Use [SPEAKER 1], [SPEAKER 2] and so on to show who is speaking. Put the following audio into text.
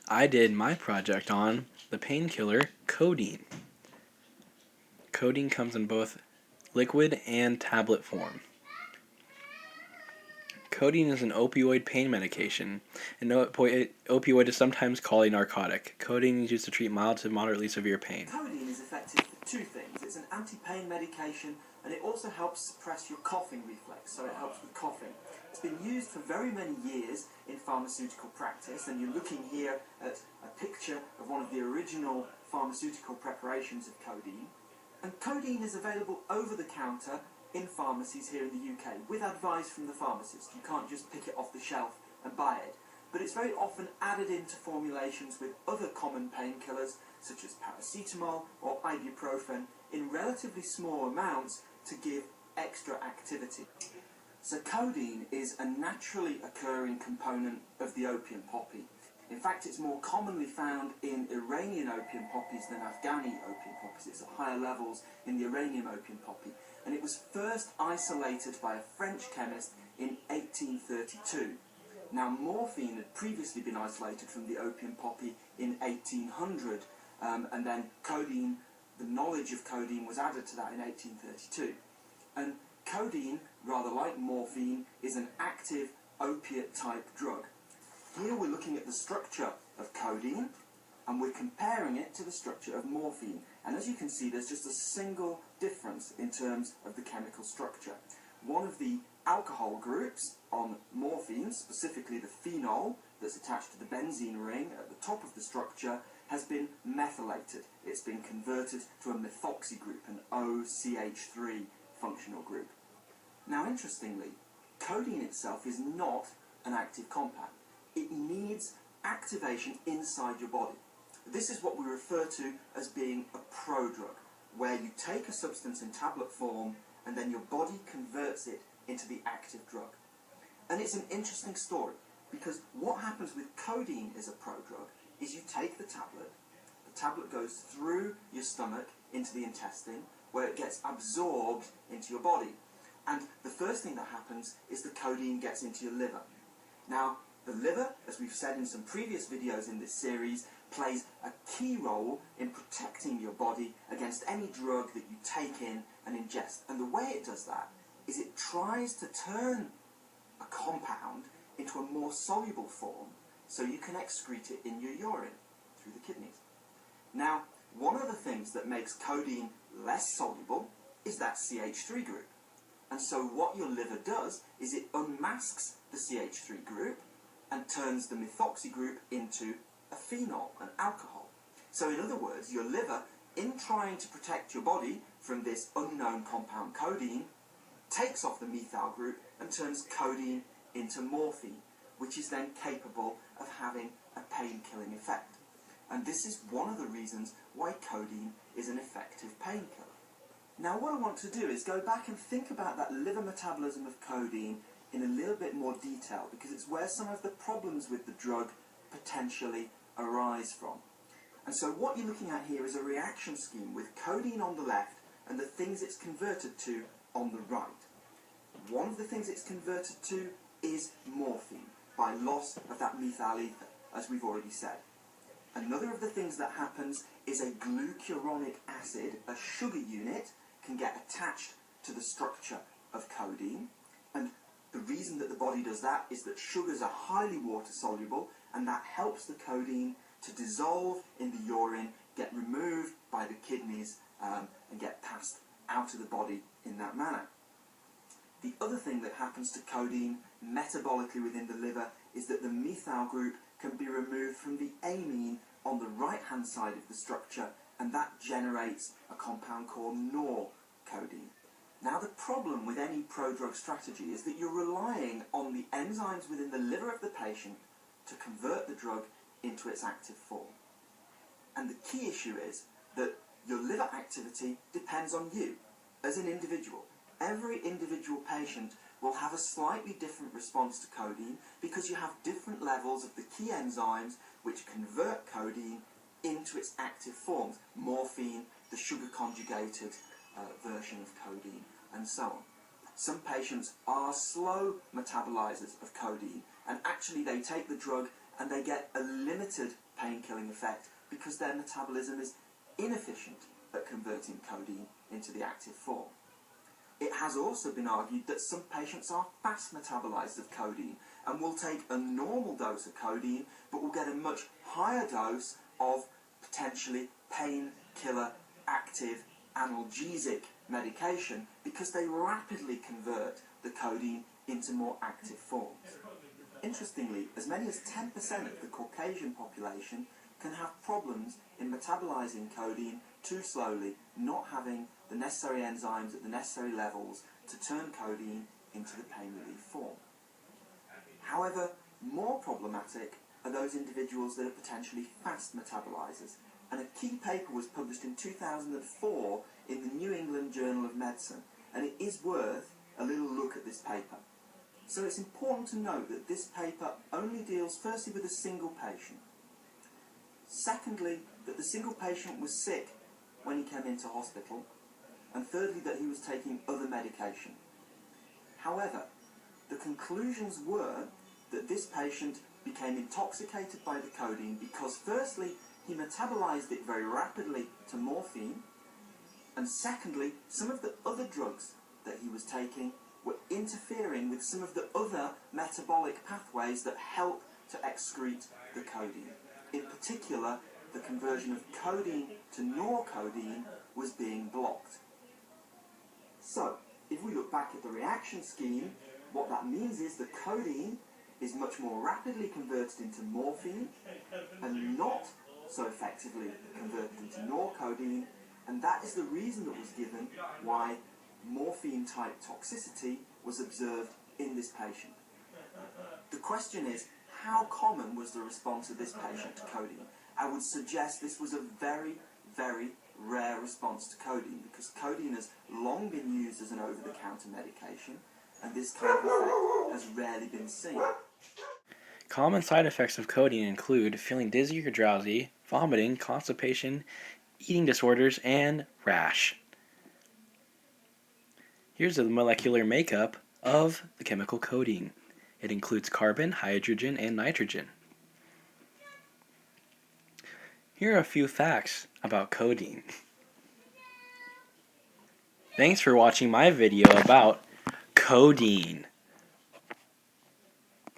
[SPEAKER 1] I did my project on the painkiller codeine. Codeine comes in both liquid and tablet form. Codeine is an opioid pain medication. An opioid is sometimes called a narcotic. Codeine is used to treat mild to moderately severe pain.
[SPEAKER 2] Codeine is effective for two things. It's an anti-pain medication, and it also helps suppress your coughing reflex, so it helps with coughing. It's been used for very many years in pharmaceutical practice, and you're looking here at a picture of one of the original pharmaceutical preparations of codeine. And codeine is available over the counter in pharmacies here in the UK, with advice from the pharmacist. You can't just pick it off the shelf and buy it. But it's very often added into formulations with other common painkillers, such as paracetamol or ibuprofen, in relatively small amounts to give extra activity. So codeine is a naturally occurring component of the opium poppy. In fact, it's more commonly found in Iranian opium poppies than Afghani opium poppies. It's at higher levels in the Iranian opium poppy. And it was first isolated by a French chemist in 1832. Now, morphine had previously been isolated from the opium poppy in 1800, and then codeine, the knowledge of codeine was added to that in 1832. And codeine, rather like morphine, is an active opiate-type drug. Here we're looking at the structure of codeine, and we're comparing it to the structure of morphine. And as you can see, there's just a single difference in terms of the chemical structure. One of the alcohol groups on morphine, specifically the phenol that's attached to the benzene ring at the top of the structure, has been methylated. It's been converted to a methoxy group, an OCH3 functional group. Now, interestingly, codeine itself is not an active compound. It needs activation inside your body. This is what we refer to as being a prodrug, where you take a substance in tablet form and then your body converts it into the active drug. And it's an interesting story, because what happens with codeine as a prodrug is you take the tablet goes through your stomach into the intestine, where it gets absorbed into your body. And the first thing that happens is the codeine gets into your liver. Now, the liver, as we've said in some previous videos in this series, plays a key role in protecting your body against any drug that you take in and ingest. And the way it does that is it tries to turn a compound into a more soluble form so you can excrete it in your urine through the kidneys. Now, one of the things that makes codeine less soluble is that CH3 group. And so what your liver does is it unmasks the CH3 group and turns the methoxy group into a phenol, an alcohol. So in other words, your liver, in trying to protect your body from this unknown compound codeine, takes off the methyl group and turns codeine into morphine, which is then capable of having a pain-killing effect. And this is one of the reasons why codeine is an effective painkiller. Now, what I want to do is go back and think about that liver metabolism of codeine in a little bit more detail, because it's where some of the problems with the drug potentially arise from. And so what you're looking at here is a reaction scheme with codeine on the left and the things it's converted to on the right. One of the things it's converted to is morphine, by loss of that methyl ether, as we've already said. Another of the things that happens is a glucuronic acid, a sugar unit, can get attached to the structure of codeine. And the reason that the body does that is that sugars are highly water soluble, and that helps the codeine to dissolve in the urine, get removed by the kidneys, and get passed out of the body in that manner. The other thing that happens to codeine metabolically within the liver is that the methyl group can be removed from the amine on the right-hand side of the structure, and that generates a compound called norcodeine. Now, the problem with any prodrug strategy is that you're relying on the enzymes within the liver of the patient to convert the drug into its active form. And the key issue is that your liver activity depends on you as an individual. Every individual patient will have a slightly different response to codeine because you have different levels of the key enzymes which convert codeine into its active forms. Morphine, the sugar conjugated version of codeine, and so on. Some patients are slow metabolizers of codeine, and actually they take the drug and they get a limited pain-killing effect because their metabolism is inefficient at converting codeine into the active form. It has also been argued that some patients are fast metabolizers of codeine and will take a normal dose of codeine but will get a much higher dose of potentially painkiller, active, analgesic medication because they rapidly convert the codeine into more active forms. Interestingly, as many as 10% of the Caucasian population can have problems in metabolizing codeine too slowly, not having the necessary enzymes at the necessary levels to turn codeine into the pain relief form. However, more problematic are those individuals that are potentially fast metabolizers, and a key paper was published in 2004 in the New England Journal of Medicine, and it is worth a little look at this paper. So it's important to note that this paper only deals firstly with a single patient. Secondly, that the single patient was sick when he came into hospital, and thirdly, that he was taking other medication. However, the conclusions were that this patient became intoxicated by the codeine because firstly, he metabolized it very rapidly to morphine, and secondly, some of the other drugs that he was taking were interfering with some of the other metabolic pathways that help to excrete the codeine. In particular, the conversion of codeine to norcodeine was being blocked. So, if we look back at the reaction scheme, what that means is the codeine is much more rapidly converted into morphine and not so effectively converted into norcodeine, and that is the reason that was given why morphine-type toxicity was observed in this patient. The question is, how common was the response of this patient to codeine? I would suggest this was a very, very rare response to codeine because codeine has long been used as an over-the-counter medication, and this kind of effect has rarely been seen.
[SPEAKER 1] Common side effects of codeine include feeling dizzy or drowsy, vomiting, constipation, eating disorders, and rash. Here's the molecular makeup of the chemical codeine. It includes carbon, hydrogen, and nitrogen. Here are a few facts about codeine. Thanks for watching my video about codeine.